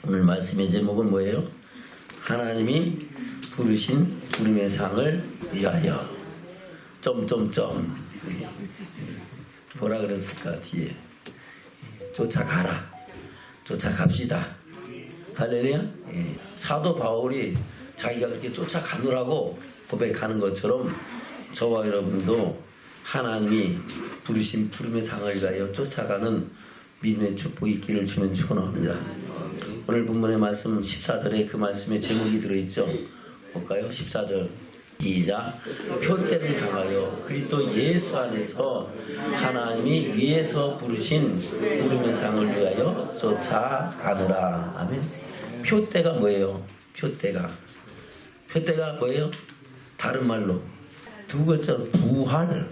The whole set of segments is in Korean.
오늘 말씀의 제목은 뭐예요? 하나님이 부르신 부름의 상을 위하여 점점점 뭐라 그랬을까 뒤에 쫓아가라 쫓아갑시다 할렐루야. 사도 바울이 자기가 그렇게 쫓아가느라고 고백하는 것처럼 저와 여러분도 하나님이 부르신 부름의 상을 위하여 쫓아가는 믿음의 축복이 있기를 주면 축원합니다. 오늘 본문의 말씀 14절에 그 말씀의 제목이 들어있죠. 볼까요? 14절 시작. 표대를 향하여 그리스도 예수 안에서 하나님이 위에서 부르신 부름의 상을 위하여 쫓아가느라. 아멘. 표대가 뭐예요? 표대가 뭐예요? 다른 말로 두 글자로 부활.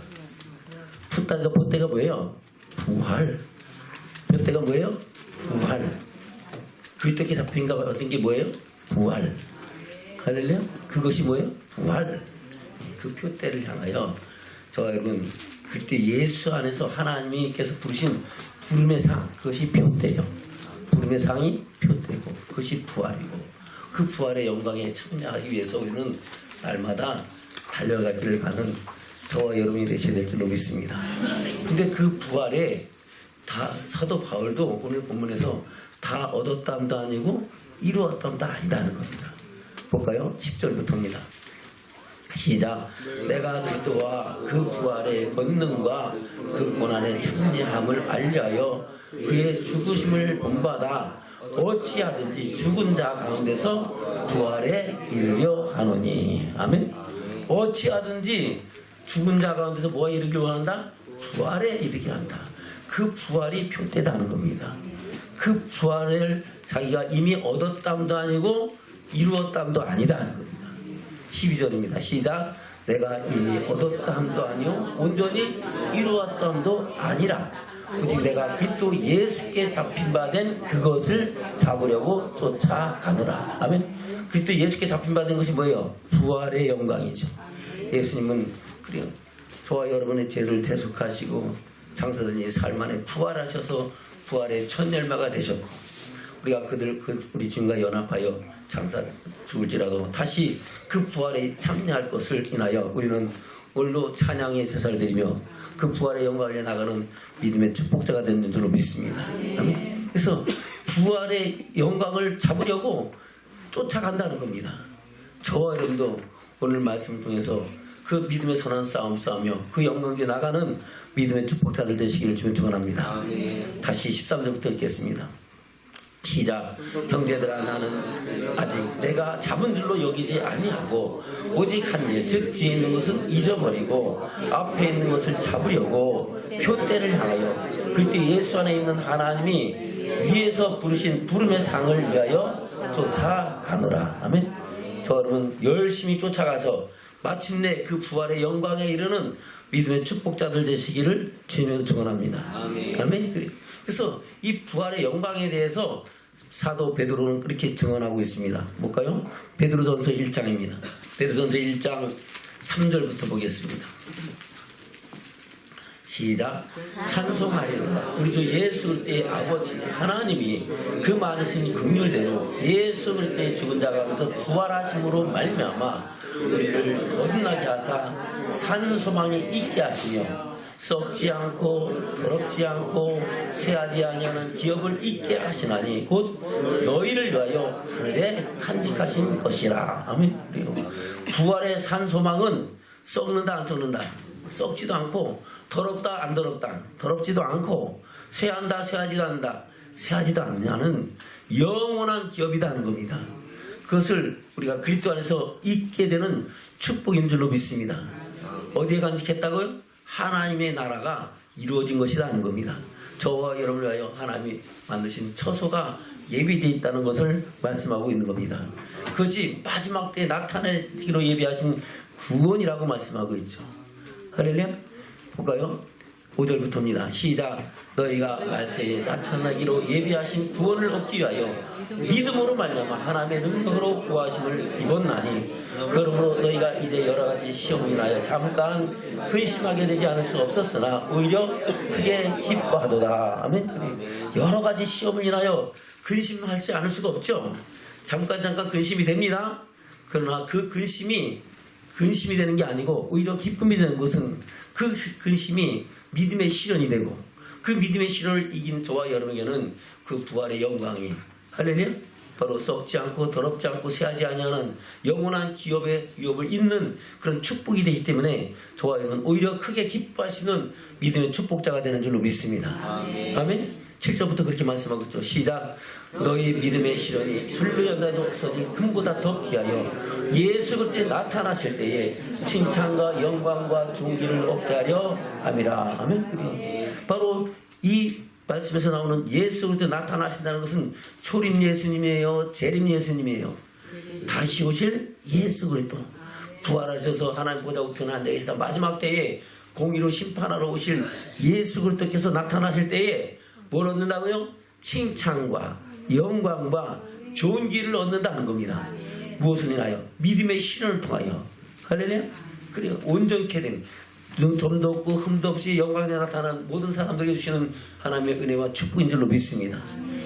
풋다가 포대가 뭐예요? 부활. 표대가 뭐예요? 부활. 그리스도께 잡힌가 어떤 게 뭐예요? 부활. 할렐루야. 그것이 뭐예요? 부활. 그 표대를 향하여 저와 여러분 그때 예수 안에서 하나님께서 부르신 부름의 상, 그것이 표대예요. 부름의 상이 표대고 그것이 부활이고 그 부활의 영광에 참여하기 위해서 우리는 날마다 달려가기를 가는 저와 여러분이 되셔야 될 줄로 믿습니다. 근데 그 부활에 다 사도 바울도 오늘 본문에서 다 얻었담도 아니고 이루었담도 아니다는 겁니다. 볼까요? 10절부터입니다. 시작. 내가 그리스도와 그 부활의 권능과 그 고난의 참여함을 알려하여 그의 죽으심을 본받아 어찌하든지 죽은 자 가운데서 부활에 이르려 하노니. 아멘. 어찌하든지 죽은 자 가운데서 뭐에 이르기를 원한다? 부활에 이르게 한다. 그 부활이 표대다는 겁니다. 그 부활을 자기가 이미 얻었담도 아니고 이루었담도 아니다는 겁니다. 12절입니다. 시작. 내가 이미 얻었담도 아니요 온전히 이루었담도 아니라 오직 내가 그리스도 예수께 잡힌 바 된 그것을 잡으려고 쫓아가노라. 아멘. 그리스도 예수께 잡힌 바 된 것이 뭐예요? 부활의 영광이죠. 예수님은 그래요. 저와 여러분의 죄를 대속하시고 장사든지 삶 안에 부활하셔서 부활의 첫 열매가 되셨고 우리가 우리 주님과 연합하여 장사 죽을지라도 다시 그 부활에 참여할 것을 인하여 우리는 오늘도 찬양의 제사를 드리며 그 부활의 영광을 나가는 믿음의 축복자가 되는 줄로 믿습니다. 그래서 부활의 영광을 잡으려고 쫓아간다는 겁니다. 저와 여러분도 오늘 말씀 통해서 그 믿음의 선한 싸움 싸우며 그 영광에 나가는 믿음의 축복자들 되시기를 주면 축원합니다. 다시 13절부터 읽겠습니다. 시작. 형제들아 나는 아직 내가 잡은 줄로 여기지 아니하고 오직 한 일 즉 뒤에 있는 것은 잊어버리고 앞에 있는 것을 잡으려고 표대를 향하여 그리스도 예수 안에 있는 하나님이 위에서 부르신 부름의 상을 위하여 쫓아가노라. 아멘. 저 여러분 열심히 쫓아가서 마침내 그 부활의 영광에 이르는 믿음의 축복자들 되시기를 주님으로 축원합니다. 아멘. 그래서 이 부활의 영광에 대해서 사도 베드로는 그렇게 증언하고 있습니다. 볼까요? 베드로전서 1장입니다. 베드로전서 1장 3절부터 보겠습니다. 시작. 찬송하리라. 우리 주 예수 그리스도의 아버지 하나님이 그 많으신 긍휼대로 예수 그리스도의 죽은 자 가운데서 부활하심으로 말미암아 우리를 거듭나게 하사 산 소망이 있게 하시며 썩지 않고 더럽지 않고 쇠하지 아니하는 기업을 있게 하시나니 곧 너희를 위하여 하늘에 간직하신 것이라. 아멘. 부활의 산 소망은 썩는다 안 썩는다? 썩지도 않고 더럽다 안 더럽다? 더럽지도 않고 쇠한다 쇠하지도 않는다? 쇠하지도 않는 영원한 기업이라는 겁니다. 그것을 우리가 그리스도 안에서 있게 되는 축복인 줄로 믿습니다. 어디에 간직했다고요? 하나님의 나라가 이루어진 것이라는 겁니다. 저와 여러분을 위하여 하나님이 만드신 처소가 예비되어 있다는 것을 말씀하고 있는 겁니다. 그것이 마지막 때에 나타내기로 예비하신 구원이라고 말씀하고 있죠. 할렐루야. 볼까요? 5절부터입니다. 시작. 너희가 말세에 나타나기로 예비하신 구원을 얻기 위하여 믿음으로 말미암아 하나님의 능력으로 구하심을 입었나니 그러므로 너희가 이제 여러가지 시험을 인하여 잠깐 근심하게 되지 않을 수 없었으나 오히려 크게 기뻐하도다. 아멘. 여러가지 시험을 인하여 근심하지 않을 수가 없죠. 잠깐 근심이 됩니다. 그러나 그 근심이 되는 게 아니고 오히려 기쁨이 되는 것은 그 근심이 믿음의 실현이 되고 그 믿음의 실현을 이긴 저와 여러분에게는 그 부활의 영광이 할렐루야 바로 썩지 않고 더럽지 않고 새하지 아니하는 영원한 기업의 유업을 잇는 그런 축복이 되기 때문에 저와 여러분은 오히려 크게 기뻐하시는 믿음의 축복자가 되는 줄로 믿습니다. 아멘. 7절부터 그렇게 말씀하고 있죠. 시작. 너희 믿음의 실현이 술배연단도 없어진 금보다 더 귀하여 예수 그리스도에 나타나실 때에 칭찬과 영광과 존귀를 얻게 하려 함이라. 아멘. 바로 이 말씀에서 나오는 예수 그리스도에 나타나신다는 것은 초림 예수님이에요, 재림 예수님이에요. 다시 오실 예수 그리스도 부활하셔서 하나님 보좌 우편에 앉아 계시다 마지막 때에 공의로 심판하러 오실 예수 그리스도께서 나타나실 때에 뭘 얻는다고요? 칭찬과 영광과 존귀를 얻는다는 겁니다. 무엇을 인하여? 믿음의 실현을 통하여. 할렐루야? 그래요. 온전케 된 점도 없고 흠도 없이 영광에 나타나는 모든 사람들에게 주시는 하나님의 은혜와 축복인 줄로 믿습니다.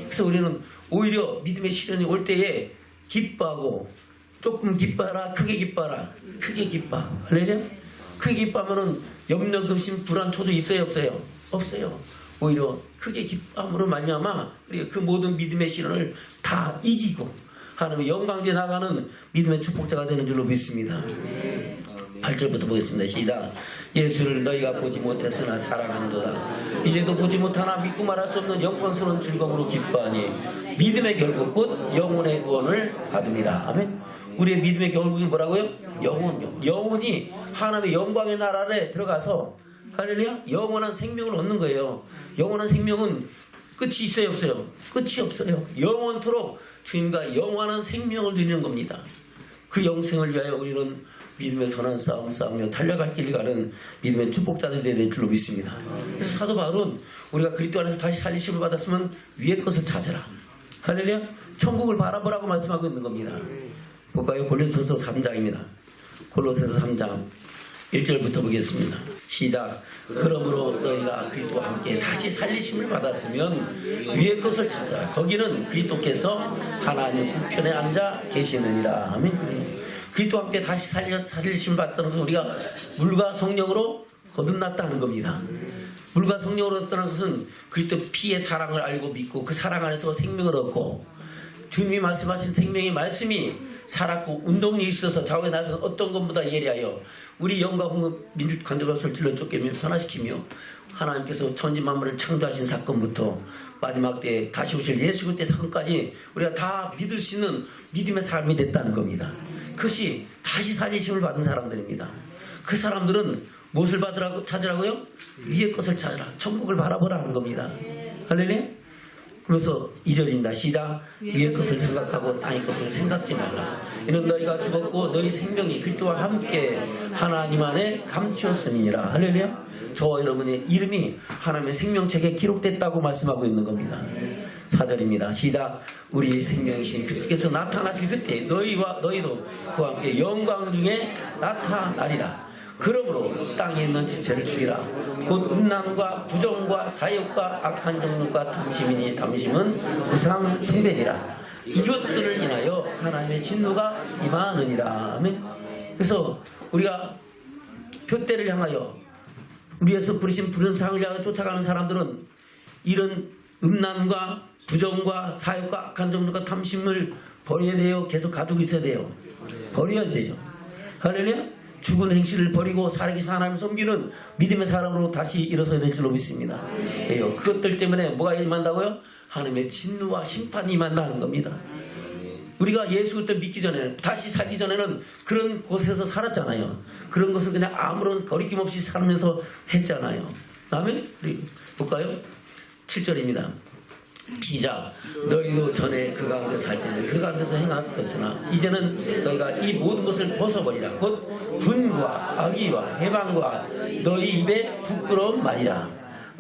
그래서 우리는 오히려 믿음의 실현이 올 때에 기뻐하고 조금 기뻐하라, 크게 기뻐하라, 크게 기뻐. 할렐루야? 크게 기뻐하면은 염려, 근심, 불안, 초조 있어요, 없어요? 없어요. 오히려 크게 기뻐함으로 말미암아 그 모든 믿음의 실현을 다 이기고 하나님의 영광에 나가는 믿음의 축복자가 되는 줄로 믿습니다. 8절부터 보겠습니다. 시작. 예수를 너희가 보지 못했으나 사랑한도다. 이제도 보지 못하나 믿고 말할 수 없는 영광스러운 즐거움으로 기뻐하니 믿음의 결국 곧 영혼의 구원을 받음이라. 아멘. 우리의 믿음의 결국이 뭐라고요? 영혼이 하나님의 영광의 나라에 들어가서 할렐루야? 영원한 생명을 얻는 거예요. 영원한 생명은 끝이 있어요, 없어요? 끝이 없어요. 영원토록 주님과 영원한 생명을 누리는 겁니다. 그 영생을 위하여 우리는 믿음의 선한 싸움 싸우며 달려갈 길을 가는 믿음의 축복자들이 될 줄로 믿습니다. 그래서 사도 바울은 우리가 그리스도 안에서 다시 살리심을 받았으면 위의 것을 찾으라. 할렐루야? 천국을 바라보라고 말씀하고 있는 겁니다. 볼까요? 골로새서 3장입니다. 골로새서 3장 1절부터 보겠습니다. 시작. 그러므로 너희가 그리스도와 함께 다시 살리심을 받았으면 위의 것을 찾아 거기는 그리스도께서 하나님 우편에 앉아 계시느니라. 아멘. 그리스도와 함께 다시 살리심을 받았다는 것은 우리가 물과 성령으로 거듭났다는 겁니다. 물과 성령으로 얻었다는 것은 그리스도 피의 사랑을 알고 믿고 그 사랑 안에서 생명을 얻고 주님이 말씀하신 생명의 말씀이 살았고 운동이 있어서 좌우에 나서는 어떤 것보다 예리하여 우리 영과 민족 간접을 질러 쫓기며 변화시키며 하나님께서 천지 만물을 창조하신 사건부터 마지막 때 다시 오실 예수 그리스도의 사건까지 우리가 다 믿을 수 있는 믿음의 삶이 됐다는 겁니다. 그것이 다시 살리심을 받은 사람들입니다. 그 사람들은 무엇을 찾으라고요? 위의 것을 찾으라. 천국을 바라보라는 겁니다. 할렐루야? 그래서 2절입니다. 시작. 위의 것을 생각하고 땅의 것을 생각지 말라. 이는 너희가 죽었고 너희 생명이 그리스도와 함께 하나님 안에 감추었음이니라. 할렐루야. 저와 여러분의 이름이 하나님의 생명책에 기록됐다고 말씀하고 있는 겁니다. 4절입니다. 시작. 우리 생명이신 그리스도께서 나타나실 그때 너희도 그와 함께 영광 중에 나타나리라. 그러므로 땅에 있는 지체를 죽이라. 곧 음란과 부정과 사욕과 악한 정욕과 탐심이니 탐심은 우상 숭배니라. 이것들을 인하여 하나님의 진노가 임하느니라. 아멘. 그래서 우리가 표대를 향하여 우리에서 부르신 부른 상을 향해 쫓아가는 사람들은 이런 음란과 부정과 사욕과 악한 정욕과 탐심을 버려야 돼요. 계속 가지고 있어야 돼요. 버려야 되죠. 할렐루야. 죽은 행실을 버리고 살아계신 하나님을 섬기는 믿음의 사람으로 다시 일어서야 될 줄로 믿습니다. 그것들 때문에 뭐가 임한다고요? 하나님의 진노와 심판이 임한다는 겁니다. 우리가 예수 그리스도 믿기 전에 다시 살기 전에는 그런 곳에서 살았잖아요. 그런 것을 그냥 아무런 거리낌 없이 살면서 했잖아요. 아멘? 볼까요? 7절입니다. 시작. 너희도 전에 그 가운데 살 때는 그 가운데서 행하였으나 이제는 너희가 이 모든 것을 벗어버리라. 곧 분과 악의와 해방과 너희 입에 부끄러운 말이라.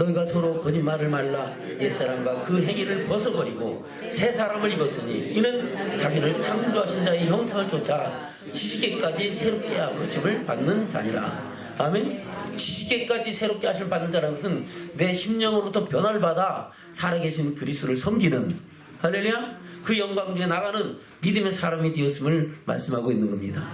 너희가 서로 거짓말을 말라 옛사람과 그 행위를 벗어버리고 새 사람을 입었으니 이는 자기를 창조하신 자의 형상을 쫓아 지식에까지 새롭게 하심을 받는 자니라. 아멘. 지식에까지 새롭게 하심을 받는 자라는 것은 내 심령으로부터 변화를 받아 살아계신 그리스도를 섬기는, 할렐루야, 그 영광 중에 나가는 믿음의 사람이 되었음을 말씀하고 있는 겁니다.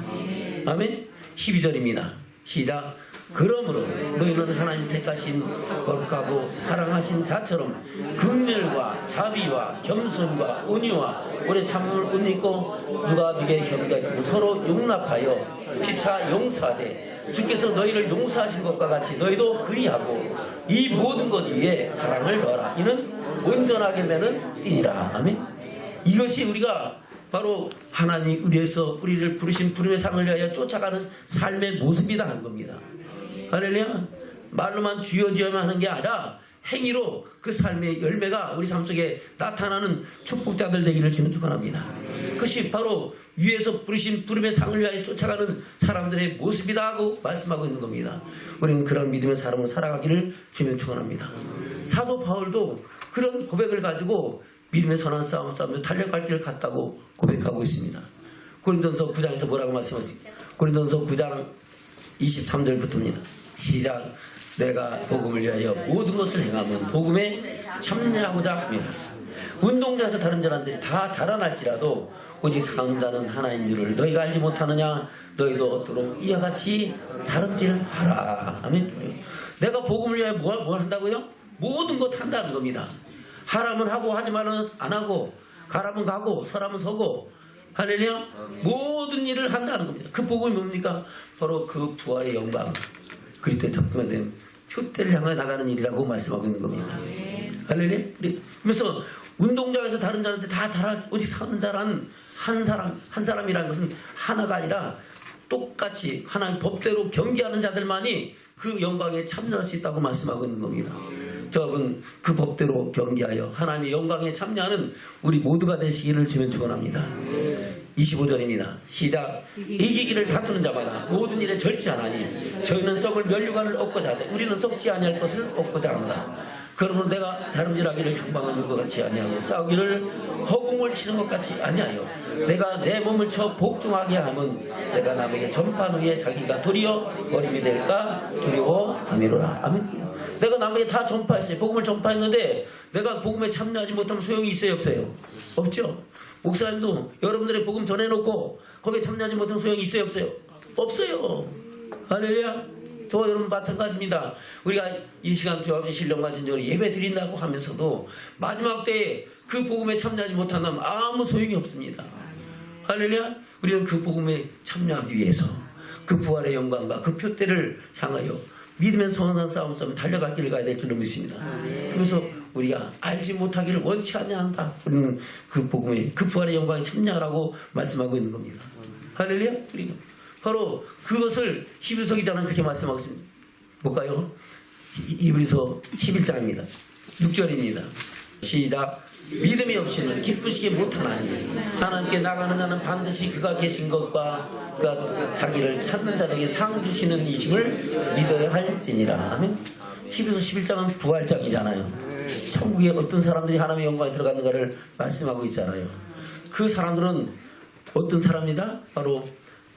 아멘. 12절입니다. 시작. 그러므로 너희는 하나님 택하신 거룩하고 사랑하신 자처럼 긍휼과 자비와 겸손과 온유와 오래 참음을 옷 입고 누가 네게 형제고 서로 용납하여 피차 용서하되 주께서 너희를 용서하신 것과 같이 너희도 그리하고 이 모든 것 위에 사랑을 더하라. 이는 온전하게 되는 띠니라. 아멘. 이것이 우리가 바로 하나님 우리에서 우리를 부르신 부름의 상을 위하여 쫓아가는 삶의 모습이다 하는 겁니다. 할렐루야. 말로만 주여 주여만 하는 게 아니라 행위로 그 삶의 열매가 우리 삶 속에 나타나는 축복자들 되기를 주는 축원합니다. 그것이 바로 위에서 부르신 부름의 상을 위하여 쫓아가는 사람들의 모습이다 하고 말씀하고 있는 겁니다. 우리는 그런 믿음의 사람으로 살아가기를 주는 축원합니다. 사도 바울도 그런 고백을 가지고 믿음의 선한 싸움을 싸우며 달려갈 길을 갔다고 고백하고 있습니다. 고린도전서 9장에서 뭐라고 말씀하십니까? 고린도전서 9장 23절부터입니다. 시작. 내가 복음을 위하여 모든 것을 행하면 복음에 참여하고자 함이라. 운동자에서 다른 자들이 다 달아날지라도 오직 상자는 하나인 줄을 너희가 알지 못하느냐. 너희도 얻도록 이와 같이 다름질 하라. 아멘. 내가 복음을 위하여 뭘 한다고요? 모든 것 한다는 겁니다. 하라면 하고 하지 말면 안 하고, 가라면 가고 서라면 서고, 할렐루야. 모든 일을 한다는 겁니다. 그 복음이 뭡니까? 바로 그 부활의 영광, 그리스도의 작품화된 표대를 향해 나가는 일이라고 말씀하고 있는 겁니다. 할렐루야. 그래서 운동장에서 다른 자한테 다 달아 오직 사는 자란 한 사람이라는 것은 하나가 아니라 똑같이 하나님 법대로 경계하는 자들만이 그 영광에 참여할 수 있다고 말씀하고 있는 겁니다. 여러분, 그 법대로 경계하여 하나님의 영광에 참여하는 우리 모두가 되시기를 주면 축원합니다. 25절입니다. 시작. 이기기를 다투는 자마다 모든 일에 절제하나니 저희는 썩을 면류관을 얻고자 하되 우리는 썩지 아니할 것을 얻고자 합니다. 그러므로 내가 다름질하기를 향방하는 것 같이 아니하고 싸우기를 허공을 치는 것 같이 아니하여 내가 내 몸을 쳐 복종하게 하면 내가 남에게 전파한 후에 자기가 도리어 버림이 될까 두려워함이로라. 아멘. 내가 남에게 다 전파했어요. 복음을 전파했는데 내가 복음에 참여하지 못하면 소용이 있어요, 없어요? 없죠. 목사님도 여러분들의 복음 전해놓고 거기에 참여하지 못하면 소용이 있어요, 없어요? 없어요. 할렐루야. 저와 여러분 마찬가지입니다. 우리가 이 시간 주 앞에 신령과 진정으로 예배 드린다고 하면서도 마지막 때에 그 복음에 참여하지 못한다면 아무 소용이 없습니다. 할렐루야. 우리는 그 복음에 참여하기 위해서 그 부활의 영광과 그 표대를 향하여 믿으면 선한 싸움 싸움 달려갈 길을 가야 될 줄로 믿습니다. 그래서 우리가 알지 못하기를 원치 않는다. 우리는 그 복음에 그 부활의 영광에 참여하라고 말씀하고 있는 겁니다. 할렐루야. 우리가 바로 그것을 히브리서 기자는 그렇게 말씀하고 있습니다. 볼까요? 히브리서 11장입니다. 6절입니다. 시작. 믿음이 없이는 기쁘시게 못하나니 하나님께 나가는 자는 반드시 그가 계신 것과 그가 자기를 찾는 자에게 상 주시는 이심을 믿어야 할지니라. 아멘. 히브리서 11장은 부활장이잖아요. 천국에 어떤 사람들이 하나님의 영광에 들어가는가를 말씀하고 있잖아요. 그 사람들은 어떤 사람이다? 바로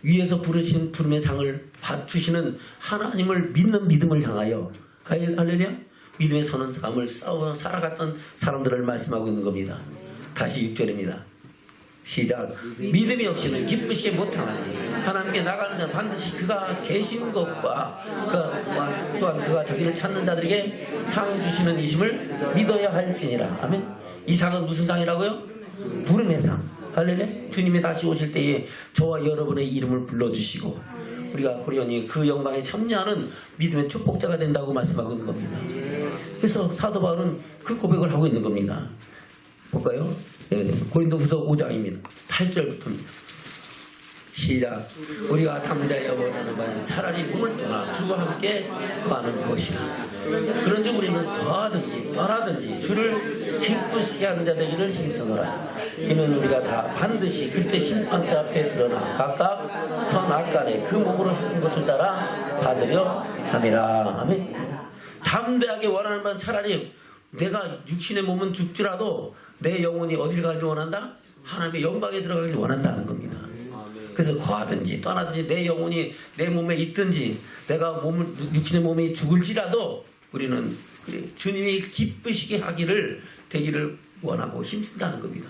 위에서 부르신 부름의 상을 받주시는 하나님을 믿는 믿음을 향하여, 할렐루야, 믿음에 서는 삶을 싸워 살아갔던 사람들을 말씀하고 있는 겁니다. 다시 6절입니다. 시작. 믿음이 없이는 기쁘시게 못하나니 하나님께 나가는 자는 반드시 그가 계신 것과 또한 그가 자기를 찾는 자들에게 상 주시는 이심을 믿어야 할지니라. 아멘. 이 상은 무슨 상이라고요? 부름의 상. 할렐루야. 주님이 다시 오실 때에 저와 여러분의 이름을 불러주시고 우리가 호련히 그 영광에 참여하는 믿음의 축복자가 된다고 말씀하고 있는 겁니다. 그래서 사도 바울은 그 고백을 하고 있는 겁니다. 볼까요? 고린도후서 5장입니다. 8절부터입니다. 시작. 우리가 담대하여 원하는 바는 차라리 몸을 떠나 주와 함께 거하는 것이라. 그런즉 우리는 거하든지 떠나든지 주를 기쁘시게 하는 자 되기를 힘쓰노라. 이는 우리가 다 반드시 그때 심판대 앞에 드러나 각각 선 악간에 그 몸으로 한 것을 따라 받으려 함이라. 아멘. 담대하게 원하는 바는 차라리 내가 육신의 몸은 죽더라도 내 영혼이 어디를 가길 원한다? 하나님의 영광에 들어가길 원한다는 겁니다. 그래서 거하든지 떠나든지 내 영혼이 내 몸에 있든지 내가 육신의 몸이 죽을지라도 우리는 그래, 주님이 기쁘시게 하기를 되기를 원하고 힘쓴다는 겁니다.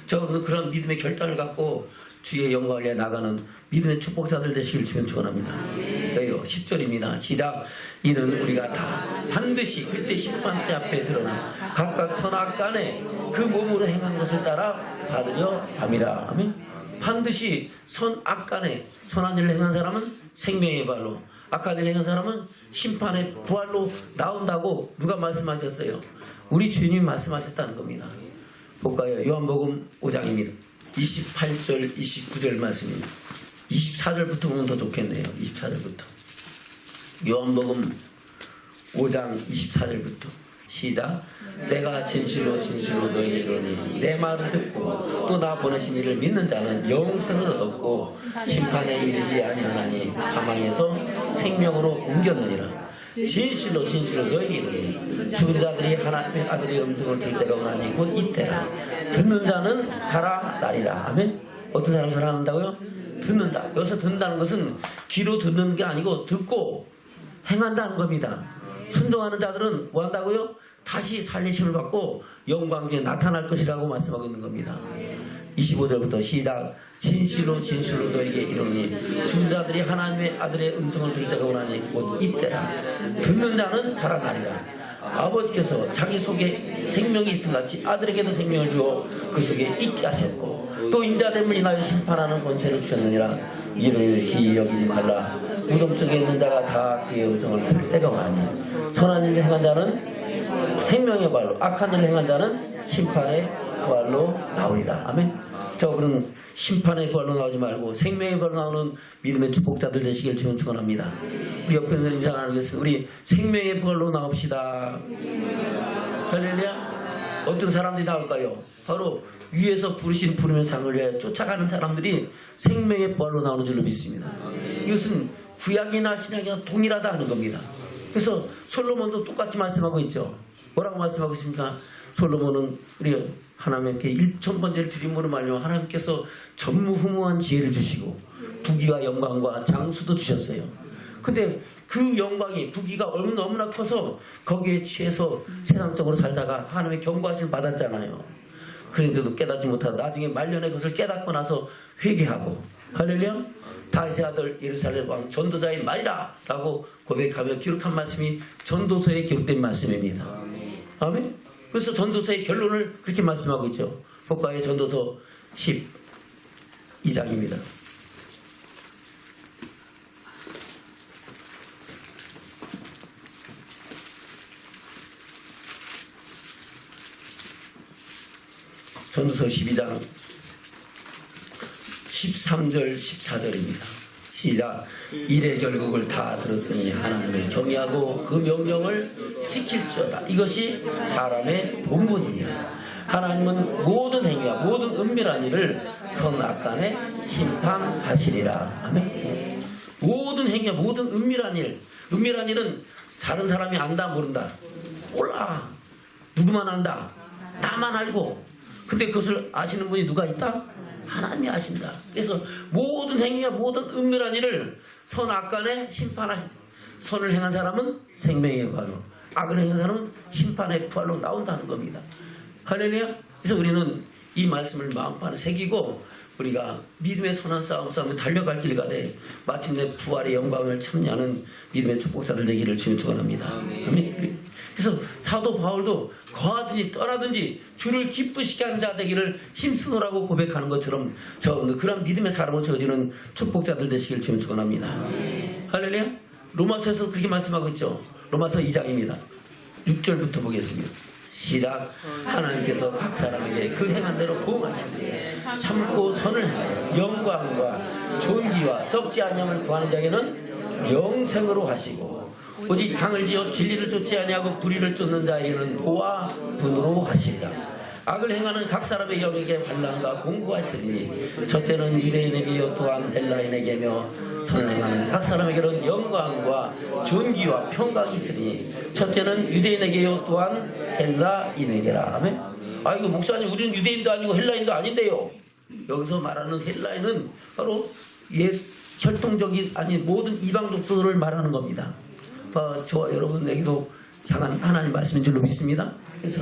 저는 그런 믿음의 결단을 갖고 주의 영광을 위해 나가는 믿음의 축복자들 되시길 주면 축원합니다. 여기요 10절입니다. 시작. 이는 우리가 다 반드시 그때 심판대 앞에 드러나 각각 선악간에 그 몸으로 행한 것을 따라 받으려 함이라. 아멘. 반드시 선악간에 선한 일을 행한 사람은 생명의 발로, 악한 일을 행한 사람은 심판의 부활로 나온다고 누가 말씀하셨어요? 우리 주님이 말씀하셨다는 겁니다. 볼까요? 요한복음 5장입니다. 28절 29절 말씀입니다. 24절부터 보면 더 좋겠네요. 24절부터 요한복음 5장 24절부터 시작. 내가 진실로 진실로 너희에게 이르노니 내 말을 듣고 또 나 보내신 이를 믿는 자는 영생을 얻었고 심판에 이르지 아니하나니 사망에서 생명으로 옮겼느니라. 진실로 진실로 너희에게 이르노니 죽은 자들이 하나님의 아들의 음성을 들을 때가 오나니 곧 이때라. 듣는 자는 살아나리라. 아멘. 어떤 사람 살아난다고요? 듣는다. 여기서 듣는다는 것은 귀로 듣는 게 아니고 듣고 행한다는 겁니다. 순종하는 자들은 뭐 한다고요? 다시 살리심을 받고 영광에 나타날 것이라고 말씀하고 있는 겁니다. 25절부터 시작. 진실로 진실로 너에게 이르노니 죽은 자들이 하나님의 아들의 음성을 들을 때가 오나니 곧 이때라. 듣는 자는 살아나리라. 아버지께서 자기 속에 생명이 있음같이 아들에게도 생명을 주어 그 속에 있게 하셨고 또 인자됨을 인하여 심판하는 권세를 주셨느니라. 이를 기이 여기지 말라. 무덤 속에 있는 자가 다 그의 음성을 들을 때가 오나니 선한 일을 행한 자는 생명의 발로, 악한 일을 행한 자는 심판의 부활로 나오리라. 아멘. 저분은 심판의 부활로 나오지 말고 생명의 부활로 나오는 믿음의 축복자들 되시길 주는 축원합니다. 우리 옆에 있는 인사 나누겠습니다. 우리 생명의 부활로 나옵시다. 할렐루야. 어떤 사람들이 나올까요? 바로 위에서 부르신 부름의 상을 위해 쫓아가는 사람들이 생명의 부활로 나오는 줄로 믿습니다. 이것은 구약이나 신약이나 동일하다는 겁니다. 그래서 솔로몬도 똑같이 말씀하고 있죠. 뭐라고 말씀하고 있습니까? 솔로몬은 우리 하나님께 1000번째를 드림으로 말미암아 하나님께서 전무후무한 지혜를 주시고 부귀와 영광과 장수도 주셨어요. 근데 그 영광이 부귀가 너무나 커서 거기에 취해서 세상적으로 살다가 하나님의 경고하심을 받았잖아요. 그런데도 깨닫지 못하다 나중에 말년에 그것을 깨닫고 나서 회개하고 할렐루야. 다윗의 아들 예루살렘 왕 전도자의 말이라 라고 고백하며 기록한 말씀이 전도서에 기록된 말씀입니다. 아멘. 그래서 전도서의 결론을 그렇게 말씀하고 있죠. 볼까요? 전도서 12장입니다. 전도서 12장 13절 14절입니다. 시작. 일의 결국을 다 들었으니 하나님을 경외하고 그 명령을 지킬지어다. 이것이 사람의 본분이냐. 하나님은 모든 행위와 모든 은밀한 일을 선악간에 심판하시리라. 아멘. 모든 행위와 모든 은밀한 일. 은밀한 일은 다른 사람이 안다 모른다. 몰라. 누구만 안다. 나만 알고. 근데 그것을 아시는 분이 누가 있다? 하나님이 아신다. 그래서 모든 행위와 모든 은밀한 일을 선악간에 심판하신. 선을 행한 사람은 생명의 부활로, 악을 행한 사람은 심판의 부활로 나온다는 겁니다. 할렐루야. 그래서 우리는 이 말씀을 마음판에 새기고 우리가 믿음의 선한 싸움에 달려갈 길 가되 마침내 부활의 영광을 참여하는 믿음의 축복자들 되기를 주님 축원합니다. 아멘. 그래서 사도 바울도 거하든지 떠나든지 주를 기쁘시게 하는 자 되기를 힘쓰노라고 고백하는 것처럼 그런 믿음의 사람을 저지르는 축복자들 되시길 주님 축원합니다. 할렐루야. 로마서에서 그렇게 말씀하고 있죠. 로마서 2장입니다. 6절부터 보겠습니다. 시작. 하나님께서 각 사람에게 그 행한 대로 보응하시되 참고 선을 행하여 영광과 존귀와 적지 않음을 구하는 자에게는 영생으로 하시고 오직 당을 지어 진리를 쫓지 아니하고 불의를 쫓는 자에게는 보아 분으로 하시리라. 악을 행하는 각 사람의 영에게 환난과 공고가 있으니 첫째는 유대인에게요 또한 헬라인에게며 선을 행하는 각 사람에게는 영광과 존귀와 평강이 있으니 첫째는 유대인에게요 또한 헬라인에게라. 아멘. 이거 목사님 우리는 유대인도 아니고 헬라인도 아닌데요. 여기서 말하는 헬라인은 바로 혈통적인 아니 모든 이방족들을 말하는 겁니다. 저와 여러분에게도 향한 하나님 말씀인 줄로 믿습니다. 그래서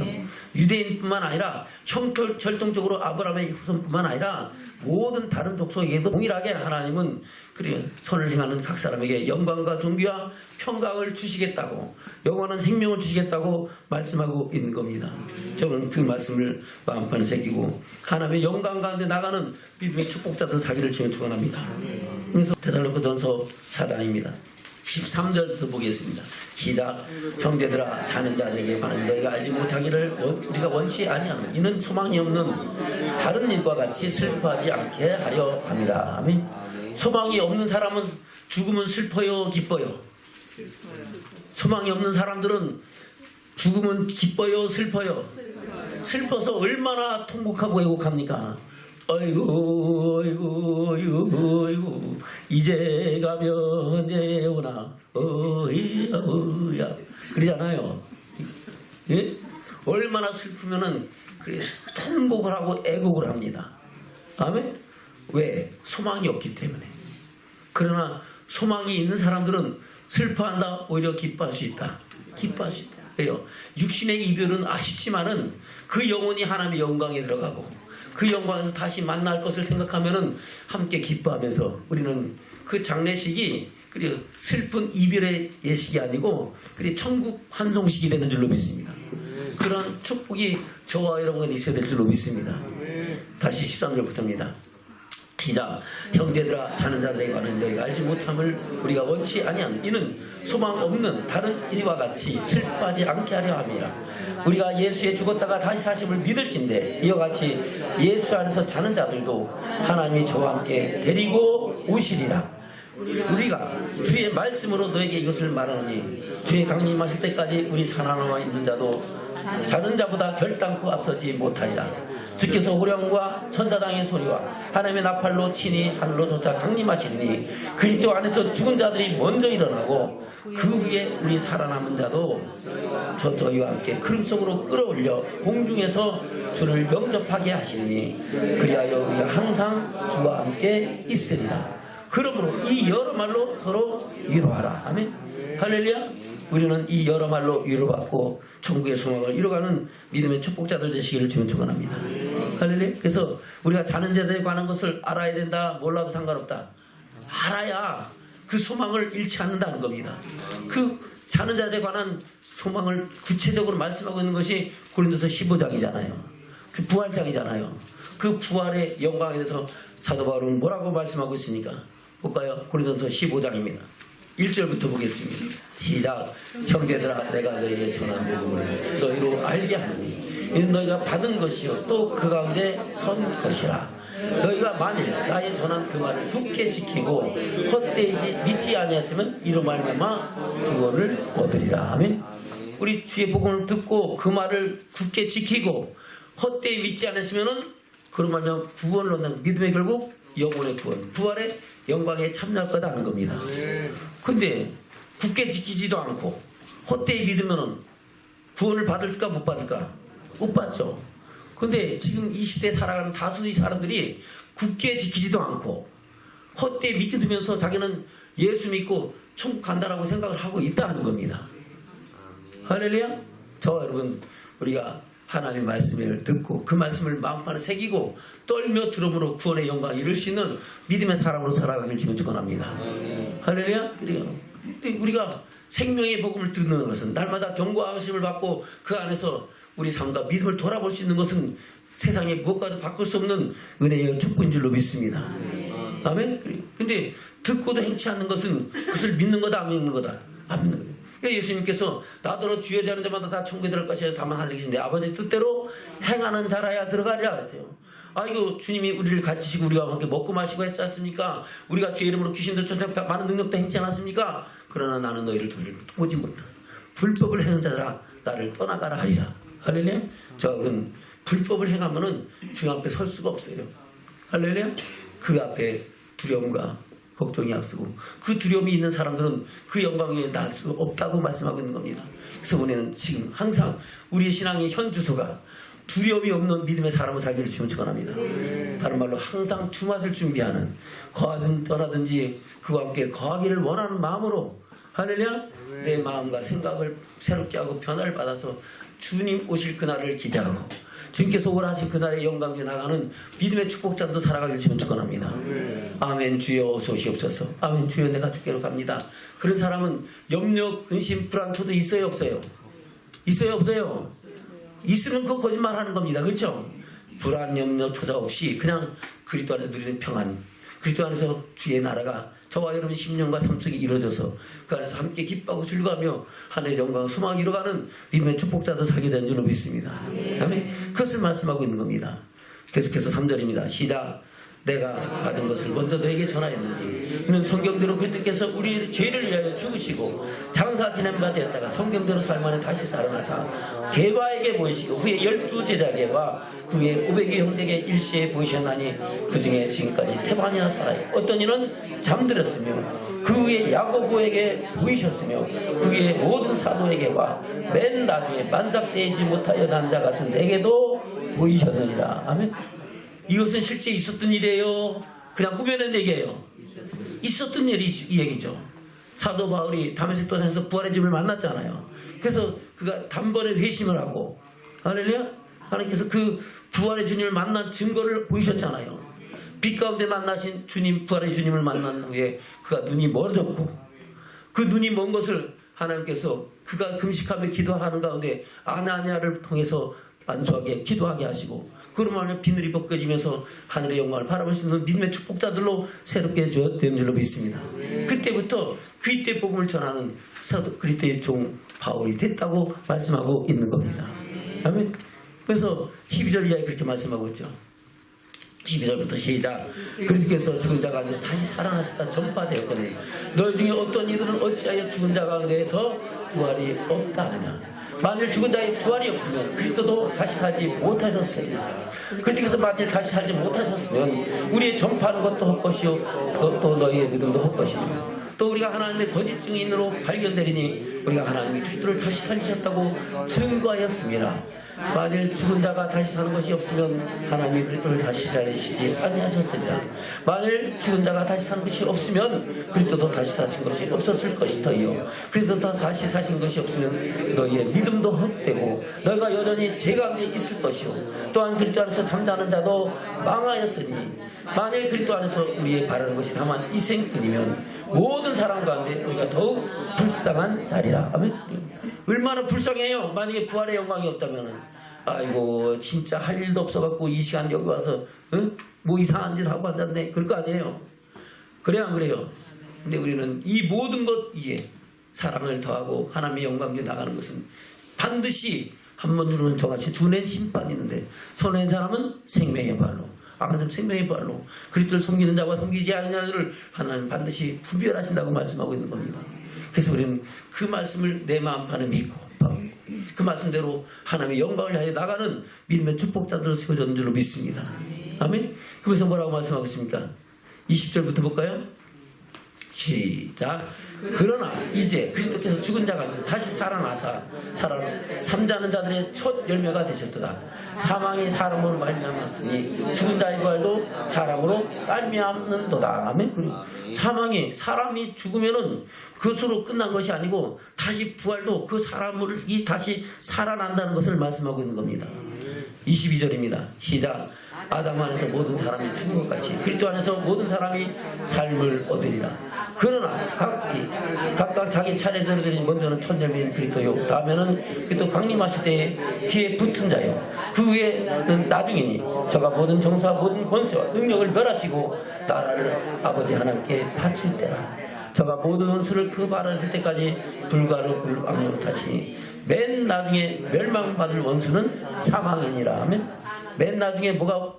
유대인뿐만 아니라 혈통적으로 아브라함의 후손뿐만 아니라 모든 다른 족속에게도 동일하게 하나님은 그래 선을 행하는 각 사람에게 영광과 존귀와 평강을 주시겠다고 영원한 생명을 주시겠다고 말씀하고 있는 겁니다. 저는 그 말씀을 마음판에 새기고 하나님의 영광 가운데 나가는 믿음의 축복자들 사기를 주며 축원합니다. 그래서 데살로니가전서 4장입니다. 13절부터 보겠습니다. 시작. 형제들아 자는 자들에게 관한 너희가 알지 못하기를 우리가 원치 아니하는 이는 소망이 없는 다른 일과 같이 슬퍼하지 않게 하려 함이라. 아멘. 소망이 없는 사람은 죽으면 슬퍼요 기뻐요? 소망이 없는 사람들은 죽으면 기뻐요 슬퍼요? 슬퍼서 얼마나 통곡하고 애곡합니까? 어이구 어이구 어이구 어이구 이제 가면 언제 오나 어이야 어이야 그러잖아요. 예? 얼마나 슬프면은 그래 통곡을 하고 애곡을 합니다. 아멘. 왜? 소망이 없기 때문에. 그러나 소망이 있는 사람들은 슬퍼한다 오히려 기뻐할 수 있다. 기뻐할 수 있다. 왜요? 육신의 이별은 아쉽지만은 그 영혼이 하나님의 영광에 들어가고 그 영광에서 다시 만날 것을 생각하면은 함께 기뻐하면서 우리는 그 장례식이 그리고 슬픈 이별의 예식이 아니고 그리고 천국 환송식이 되는 줄로 믿습니다. 그런 축복이 저와 여러분에게 있어야 될 줄로 믿습니다. 다시 13절부터입니다. 시작. 형제들아 자는 자들에게 관한 너희가 알지 못함을 우리가 원치 아니하는 이는 소망 없는 다른 이와 같이 슬퍼하지 않게 하려 함이라. 우리가 예수에 죽었다가 다시 사심을 믿을진데 이와 같이 예수 안에서 자는 자들도 하나님이 저와 함께 데리고 오시리라. 우리가 주의 말씀으로 너에게 이것을 말하노니 주의 강림하실 때까지 우리 살아남아 있는 자도 자는 자보다 결단코 앞서지 못하리라. 주께서 호령과 천사장의 소리와 하나님의 나팔로 친히 하늘로 솟아 강림하시니 그리스도 안에서 죽은 자들이 먼저 일어나고 그 후에 우리 살아남은 자도 저희와 함께 구름 속으로 끌어올려 공중에서 주를 영접하게 하시니 그리하여 우리가 항상 주와 함께 있으리라. 그러므로 이 여러 말로 서로 위로하라. 아멘. 할렐루야. 우리는 이 여러 말로 위로받고 천국의 소망을 이뤄가는 믿음의 축복자들 되시기를 주님 축원합니다. 할렐루야. 그래서 우리가 자는 자들에 관한 것을 알아야 된다. 몰라도 상관없다. 알아야 그 소망을 잃지 않는다는 겁니다. 그 자는 자들에 관한 소망을 구체적으로 말씀하고 있는 것이 고린도서 15장이잖아요. 그 부활장이잖아요. 그 부활의 영광에 대해서 사도 바울은 뭐라고 말씀하고 있습니까? 볼까요? 고린도서 15장입니다. 1절부터 보겠습니다. 시작. 형제들아 내가 너희에게 전한 복음을 너희로 알게 하노니 이는 너희가 받은 것이요 또 그 가운데 선 것이라. 너희가 만일 나의 전한 그 말을 굳게 지키고 헛되이 믿지 아니했으면 이로 말미암아 구원을 얻으리라. 아멘. 우리 주의 복음을 듣고 그 말을 굳게 지키고 헛되이 믿지 않았으면은 그로 말미암아 구원을 얻는 믿음의 결국 영혼의 구원, 부활의 영광에 참여할 거다 하는 겁니다. 근데 굳게 지키지도 않고 헛되이 믿으면은 구원을 받을까 못 받을까? 못 받죠. 근데 지금 이 시대에 살아가는 다수의 사람들이 굳게 지키지도 않고 헛되이 믿으면서 자기는 예수 믿고 천국 간다라고 생각을 하고 있다는 겁니다. 할렐루야. 저와 여러분 우리가 하나님의 말씀을 듣고 그 말씀을 마음판에 새기고 떨며 들음으로 구원의 영광을 이룰 수 있는 믿음의 사람으로 살아가길 주면 축원합니다. 할렐루야. 그래요. 우리가 생명의 복음을 듣는 것은 날마다 경고하심을 받고 그 안에서 우리 삶과 믿음을 돌아볼 수 있는 것은 세상에 무엇과도 바꿀 수 없는 은혜의 축복인 줄로 믿습니다. 아멘. 근데 듣고도 행치 않는 것은 그것을 믿는 거다 안 믿는 거다? 안 믿는 거예요. 예수님께서 나더러 주여 자는 자마다 다 천국에 들어갈 것이야 다만 하늘 계신데 아버지 뜻대로 행하는 자라야 들어가리라 그랬어요. 이거 주님이 우리를 가르치시고 우리가 함께 먹고 마시고 했지 않습니까? 우리가 주의 이름으로 귀신들 쫓아 많은 능력도 행치 않았습니까? 그러나 나는 너희를 보지 못하 불법을 행하는 자들아 나를 떠나가라 하리라. 할렐루야. 저는 불법을 행하면은 주 앞에 설 수가 없어요. 할렐루야. 그 앞에 두려움과 걱정이 앞서고 그 두려움이 있는 사람들은 그 영광 위에 날 수 없다고 말씀하고 있는 겁니다. 그래서 우리는 지금 항상 우리의 신앙의 현 주소가 두려움이 없는 믿음의 사람을 살기를 주면 축원합니다. 다른 말로 항상 주 맞을 준비하는, 거하든 떠나든지 그와 함께 거하기를 원하는 마음으로, 할렐루야, 내 마음과 생각을 새롭게 하고 변화를 받아서 주님 오실 그날을 기대하고 주님께서 오라하신 그날의 영광에 나가는 믿음의 축복자도 살아가길 주면 축원합니다. 아멘. 주여 어서 오시옵소서. 아멘. 주여 내가 주께로 갑니다. 그런 사람은 염려, 근심, 불안, 초도 있어요 없어요? 있어요 없어요? 있으면 그 거짓말하는 겁니다. 그렇죠? 불안, 염려, 초자 없이 그냥 그리스도 안에서 누리는 평안, 그리스도 안에서 주의 나라가 저와 여러분 심령과 삶 속에 이루어져서 그 안에서 함께 기뻐하고 즐거워하며 하늘의 영광 소망을 이뤄가는 믿음의 축복자도 살게 된 줄로 믿습니다. 아멘. 그것을 말씀하고 있는 겁니다. 계속해서 3절입니다. 시작. 내가 받은 것을 먼저 너에게 전하였느니 이는 성경대로 그리스도께서 우리 죄를 위하여 죽으시고 장사 지낸 바 되었다가 성경대로 삶 안에 다시 살아나사 게바에게 보이시고 후에 12 제자에게와 그 후에 500의 형제에게 일시에 보이셨나니 그 중에 지금까지 태반이나 살아요. 어떤 이는 잠들었으며 그 후에 야고보에게 보이셨으며 그 후에 모든 사도에게와 맨 나중에 반짝되지 못하여 난 자 같은 내게도 보이셨느니라. 아멘. 이것은 실제 있었던 일이에요? 그냥 꾸며낸 얘기예요? 있었던 일이 이 얘기죠. 사도 바울이 다메섹 도상에서 부활의 주님을 만났잖아요. 그래서 그가 단번에 회심을 하고, 할렐루야, 하나님께서 그 부활의 주님을 만난 증거를 보이셨잖아요. 빛 가운데 만나신 주님, 부활의 주님을 만난 후에 그가 눈이 멀어졌고, 그 눈이 먼 것을 하나님께서 그가 금식하며 기도하는 가운데 아나니아를 통해서 안수하게 기도하게 하시고, 그러면 비늘이 벗겨지면서 하늘의 영광을 바라볼 수 있는 믿음의 축복자들로 새롭게 된 줄로 믿습니다. 그때부터 그리스도의 복음을 전하는 사도 그리스도의 종 바울이 됐다고 말씀하고 있는 겁니다. 아멘. 그래서 12절 이하에 그렇게 말씀하고 있죠. 12절부터 시작. 그리스도께서 죽은 자 가운데 다시 살아나셨다 전파되었거든 너희 중에 어떤 이들은 어찌하여 죽은 자 가운데에서 부활이 없다 하느냐. 만일 죽은 자의 부활이 없으면 그리스도도 다시 살지 못하셨으리라. 그리스도께서 만일 다시 살지 못하셨으면 우리의 전파하는 것도 헛것이요 또 너희의 믿음도 헛것이요 또 우리가 하나님의 거짓 증인으로 발견되리니 우리가 하나님이 그리스도를 다시 살리셨다고 증거하였습니다. 만일 죽은 자가 다시 사는 것이 없으면 하나님이 그리스도를 다시 살리시지 아니하셨으리라. 만일 죽은 자가 다시 사는 것이 없으면 그리스도도 다시 사신 것이 없었을 것이더요. 그리스도도 다시 사신 것이 없으면 너희의 믿음도 헛되고 너희가 여전히 죄 가운데 있을 것이요 또한 그리스도 안에서 잠자는 자도 망하였으니 만일 그리스도 안에서 우리의 바라는 것이 다만 이 생뿐이면 모든 사람 가운데 우리가 더욱 불쌍한 자리라. 아멘. 얼마나 불쌍해요. 만약에 부활의 영광이 없다면 아이고 진짜 할 일도 없어갖고 이 시간 여기 와서 뭐 이상한 짓 하고 앉았네 그럴 거 아니에요. 그래야 안 그래요? 근데 우리는 이 모든 것 위에 사랑을 더하고 하나님의 영광에 나가는 것은 반드시 한 번 누르는 저같이 두 낸 심판이 있는데 손낸 사람은 생명의 발로 아가좀 생명의 발로 그리스도를 섬기는 자와 섬기지 않는 자들을 하나님 반드시 구별하신다고 말씀하고 있는 겁니다. 그래서 우리는 그 말씀을 내 마음판에 믿고 그 말씀대로 하나님의 영광을 향해 나가는 믿음의 축복자들을 세워졌는 줄로 믿습니다. 아멘. 그래서 뭐라고 말씀하겠습니까? 20절부터 볼까요? 시작. 그러나 이제 그리스도께서 죽은 자가 다시 살아나사 잠자는 자들의 첫 열매가 되셨도다. 사망이 사람으로 말미암았으니 죽은 자의 부활도 사람으로 말미암는도다. 아멘. 그리고 사망이 사람이 죽으면은 그것으로 끝난 것이 아니고 다시 부활도 그 사람이 다시 살아난다는 것을 말씀하고 있는 겁니다. 22절입니다. 시작. 아담 안에서 모든 사람이 죽은 것 같이 그리스도 안에서 모든 사람이 삶을 얻으리라. 그러나 각각 자기 차례대로 되니 먼저는 첫 열매인 그리스도요 다음에는 그리스도 강림하실 때에 귀에 붙은 자요 그 후에는 나중이니 저가 모든 정사와 모든 권세와 능력을 멸하시고 나라를 아버지 하나님께 바칠 때라. 저가 모든 원수를 그 발을 들 때까지 불가로 불왕으로 타시니 맨 나중에 멸망받을 원수는 사망이니라 하면 맨 나중에 뭐가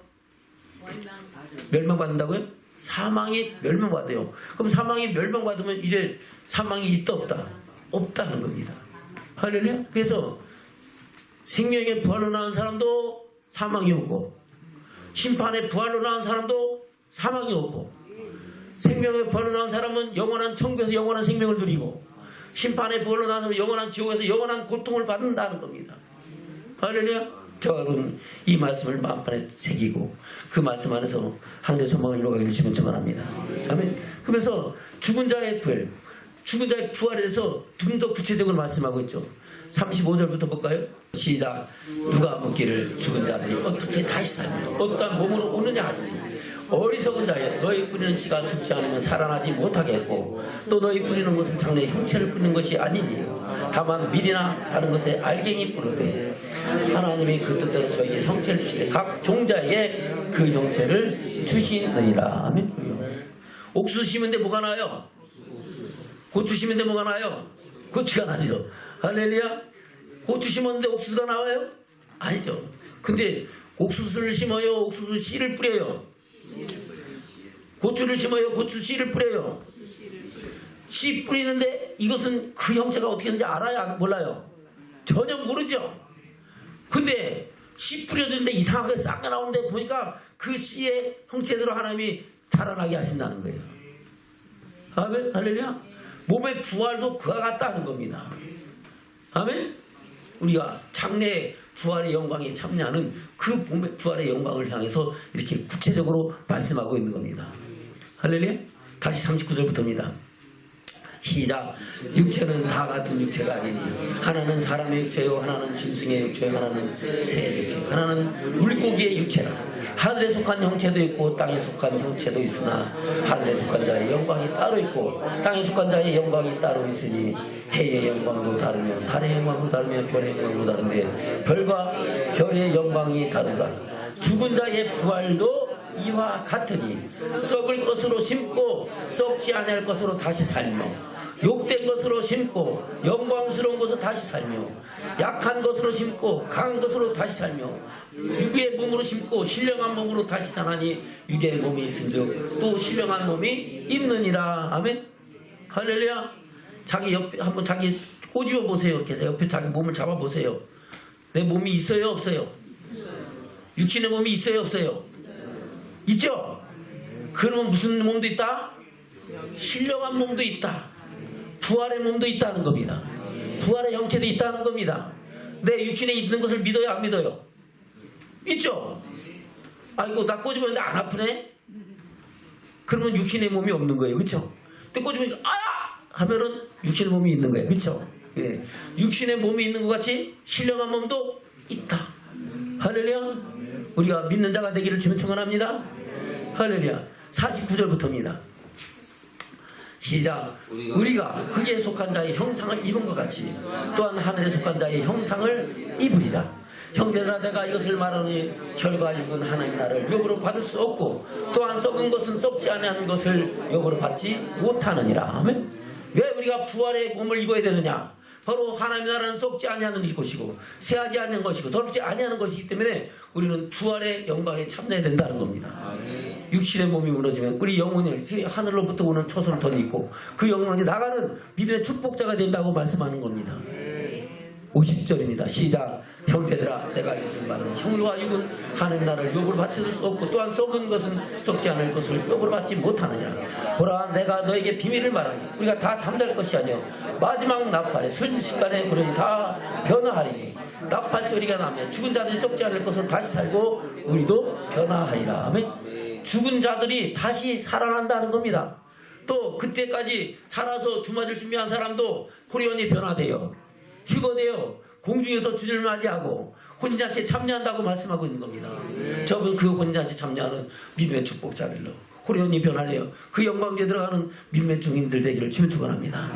멸망받는다고요? 사망이 멸망받아요. 그럼 사망이 멸망받으면 이제 사망이 있다 없다? 없다는 겁니다. 할렐루야. 그래서 생명의 부활로 나온 사람도 사망이 없고, 심판의 부활로 나온 사람도 사망이 없고, 생명의 부활로 나온 사람은 영원한 천국에서 영원한 생명을 누리고, 심판의 부활로 나온 사람은 영원한 지옥에서 영원한 고통을 받는다는 겁니다. 할렐루야. 저는 이 말씀을 마음판에 새기고 그 말씀 안에서 하늘의 소망을 이루어가기를 주면 축원합니다. 아멘. 그러면서 죽은 자의 부활, 죽은 자의 부활에 대해서 좀 더 구체적으로 말씀하고 있죠. 35절부터 볼까요? 시작. 누가 묻기를 죽은 자들이 어떻게 다시 살며 어떠한 몸으로 오느냐 하니 어리석은 자여 너희 뿌리는 씨가 죽지 않으면 살아나지 못하겠고 또 너희 뿌리는 것은 장래의 형체를 뿌리는 것이 아니니 다만 밀이나 다른 것에 알갱이 뿌르되 하나님이 그 뜻대로 저희에게 형체를 주시되 각 종자에게 그 형체를 주시느니라. 아멘. 옥수수 심은데 뭐가 나요? 고추 심은데 뭐가 나요? 고추가 나죠. 할렐루야. 고추 심었는데 옥수수가 나와요? 아니죠. 근데 옥수수를 심어요? 옥수수 씨를 뿌려요? 고추를 심어요? 고추 씨를 뿌려요? 씨 뿌리는데 이것은 그 형체가 어떻게 되는지 알아요? 몰라요? 전혀 모르죠. 근데 씨 뿌려주는데 이상하게 싹 나오는데 보니까 그 씨의 형체대로 하나님이 자라나게 하신다는 거예요. 아멘. 할렐루야. 몸의 부활도 그와 같다는 겁니다. 아멘. 우리가 장래의 부활의 영광에 참여하는 그 몸의 부활의 영광을 향해서 이렇게 구체적으로 말씀하고 있는 겁니다. 할렐루야. 다시 39절부터입니다. 시작. 육체는 다 같은 육체가 아니니 하나는 사람의 육체요 하나는 짐승의 육체요 하나는 새의 육체 하나는 물고기의 육체라. 하늘에 속한 형체도 있고 땅에 속한 형체도 있으나 하늘에 속한 자의 영광이 따로 있고 땅에 속한 자의 영광이 따로 있으니 해의 영광도 다르며 달의 영광도 다르며 별의 영광도 다른데 별과 별의 영광이 다르다. 죽은 자의 부활도 이와 같으니 썩을 것으로 심고 썩지 아니할 것으로 다시 살며 욕된 것으로 심고 영광스러운 것으로 다시 살며 약한 것으로 심고 강한 것으로 다시 살며 육의 몸으로 심고 신령한 몸으로 다시 사나니 육의 몸이 있은즉 또 신령한 몸이 있느니라. 아멘. 할렐루야. 자기 옆에 한번 자기 꼬집어 보세요. 이렇게 옆에 자기 몸을 잡아 보세요. 내 몸이 있어요 없어요? 육신의 몸이 있어요 없어요? 있죠? 그러면 무슨 몸도 있다? 신령한 몸도 있다. 부활의 몸도 있다는 겁니다. 부활의 형체도 있다는 겁니다. 내 육신에 있는 것을 믿어요 안 믿어요? 있죠? 아이고 나 꼬집었는데 안 아프네? 그러면 육신의 몸이 없는 거예요. 그렇죠? 근데 꼬집으니까 아! 하면은 육신의 몸이 있는 거예요. 그렇죠? 예. 육신의 몸이 있는 것 같이 신령한 몸도 있다. 할렐루야. 우리가 믿는 자가 되기를 주면 축원합니다. 할렐루야. 49절부터입니다. 시작. 우리가 흙에 속한 자의 형상을 입은 것 같이 또한 하늘에 속한 자의 형상을 입으리라. 형제들아 내가 이것을 말하니 혈과 육은 하나님 나를 욕으로 받을 수 없고 또한 썩은 것은 썩지 아니하는 것을 욕으로 받지 못하느니라. 아멘. 왜 우리가 부활의 몸을 입어야 되느냐? 바로 하나님 나라는 썩지 아니하는 것이고 쇠하지 않는 것이고 더럽지 아니하는 것이기 때문에 우리는 부활의 영광에 참여해야 된다는 겁니다. 육신의 몸이 무너지면 우리 영혼이 하늘로부터 오는 초소를 덧입고 그 영혼이 나가는 믿음의 축복자가 된다고 말씀하는 겁니다. 50절입니다. 시작. 형제들아 내가 이것을 말하는 혈과 육은 하나님 나라를 욕을 받을 수 없고 또한 썩은 것은 썩지 않을 것을 욕을 받지 못하느냐. 보라 내가 너에게 비밀을 말하니 우리가 다 잠잘 것이 아니요 마지막 나팔에 순식간에 그러니 다 변화하리니 나팔 소리가 나면 죽은 자들이 썩지 않을 것을 다시 살고 우리도 변화하리라. 아멘. 죽은 자들이 다시 살아난다는 겁니다. 또 그때까지 살아서 주맞을 준비한 사람도 호련히 변화돼요. 휴거돼요. 공중에서 주님을 맞이하고 혼인잔치에 참여한다고 말씀하고 있는 겁니다. 저분 그 혼인잔치에 참여하는 믿음의 축복자들로 호련히 변화돼요. 그 영광에 들어가는 믿음의 증인들 되기를 주님 축원합니다.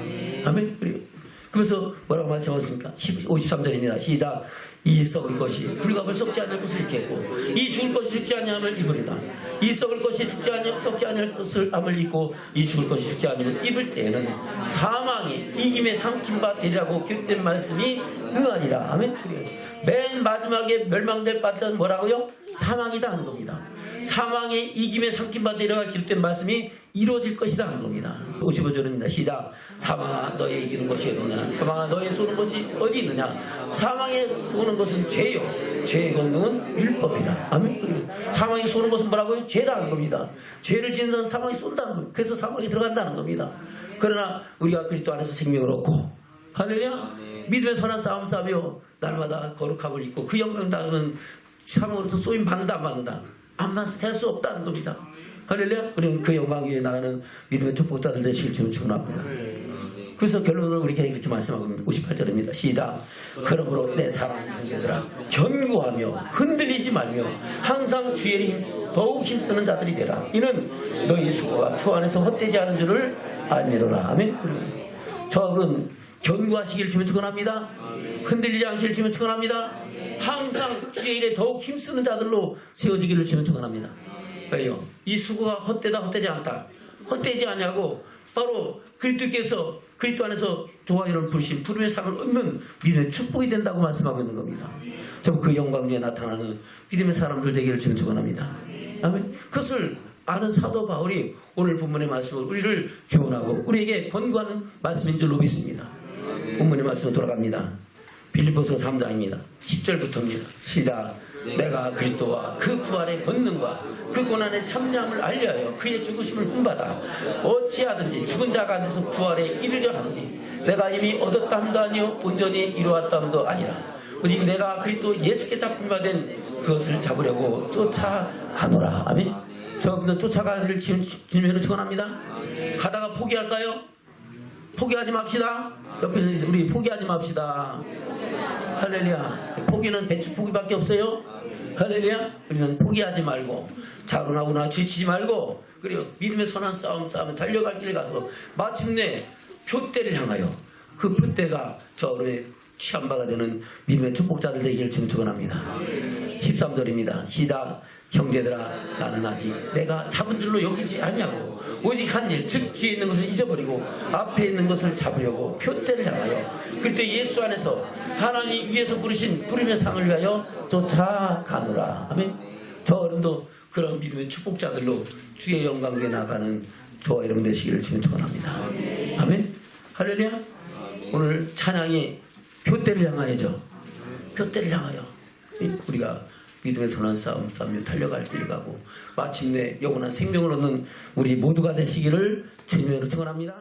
아멘. 그래서 뭐라고 말씀하셨습니까? 53절입니다. 시작. 이 썩을 것이 불갑을 썩지 않을 것을 입겠고 이 죽을 것이 죽지 아니함을 입으리라. 이 썩을 것이 썩지 않을 것을 암을 입고 이 죽을 것이 죽지 않으면 입을 때에는 사망이 이김에 삼킴바 되리라고 기록된 말씀이 응하니라. 아멘. 맨 마지막에 멸망될 바는 뭐라고요? 사망이다 하는 겁니다. 사망의 이김에 삼킴받아 내려갈 길된 말씀이 이루어질 것이다 하는 겁니다. 55절입니다. 시작. 사망아 너의 이기는 것이 어디냐? 사망아 너의 쏘는 것이 어디 있느냐? 사망에 쏘는 것은 죄요. 죄의 권능은 율법이라. 아멘. 사망에 쏘는 것은 뭐라고요? 죄라는 겁니다. 죄를 지은 사람은 사망에 쏜다는 겁니다. 그래서 사망에 들어간다는 겁니다. 그러나 우리가 그리스도 안에서 생명을 얻고 할렐루야 믿음의 선한 싸움 싸며 날마다 거룩함을 입고 그 영광 당하는 사망으로부터 쏘임 받는다 안 받는다? 안 할 수 없다는 겁니다. 할렐루야. 우리는 그 영광 위에 나가는 믿음의 축복자들 되시길 주는 축원합니다. 그래서 결론을 우리에게 이렇게 말씀하고 있습니다. 58절입니다. 시작. 그러므로 내 사랑하는 형제들아 견고하며 흔들리지 말며 항상 주의 더욱 힘쓰는 자들이 되라. 이는 너희 수고가 주 안에서 헛되지 않은 줄을 알미로라. 아멘. 저는 견고하시길 주면 축원합니다. 흔들리지 않기를 주면 축원합니다. 항상 주의 일에 더욱 힘쓰는 자들로 세워지기를 주면 축원합니다. 왜요? 이 수고가 헛되다 헛되지 않다. 헛되지 않냐고 바로 그리스도께서 그리스도 안에서 조화이를 부르신 부름의 상을 얻는 믿음의 축복이 된다고 말씀하고 있는 겁니다. 좀 그 영광 위에 나타나는 믿음의 사람들 되기를 주는 축원합니다. 아멘. 그것을 아는 사도 바울이 오늘 본문의 말씀을 우리를 교훈하고 우리에게 권고하는 말씀인 줄로 믿습니다. 본문의 말씀으로 돌아갑니다. 빌립보서 3장입니다. 10절부터입니다. 시작. 내가 그리스도와 그 부활의 권능과 그 고난의 참여함을 알려하여 그의 죽으심을 본받아 어찌하든지 죽은 자가 안에서 부활에 이르려 하노니 내가 이미 얻었다 함도 아니요 온전히 이루었다 함도 아니라 오직 내가 그리스도 예수께 잡힌바된 그것을 잡으려고 쫓아가노라. 아멘. 저분은 쫓아가기를 주님으로 축원합니다. 가다가 포기할까요? 포기하지 맙시다. 옆에 우리 포기하지 맙시다. 할렐루야. 포기는 배추 포기밖에 없어요. 할렐루야. 우리는 포기하지 말고 자론하거나 지치지 말고 그리고 믿음의 선한 싸움 싸우면 달려갈 길에 가서 마침내 표대를 향하여 그 표대가 저를 취한 바가 되는 믿음의 축복자들 되기를 축원합니다. 13절입니다. 시작. 형제들아 나는 아직 내가 잡은 줄로 여기지 아니하고 오직 한 일 즉 뒤에 있는 것을 잊어버리고 앞에 있는 것을 잡으려고 표대를 향하여 그때 예수 안에서 하나님 위에서 부르신 부름의 상을 위하여 쫓아가노라. 아멘. 저 어른도 그런 믿음의 축복자들로 주의 영광 위에 나가는 저와 여러분 되시기를 주는 축원합니다. 아멘. 할렐루야. 오늘 찬양이 표대를 향하여죠. 표대를 향하여 우리가 믿음의 선한 싸움 싸우며 달려갈 길을 가고 마침내 영원한 생명을 얻는 우리 모두가 되시기를 주님으로 축원합니다.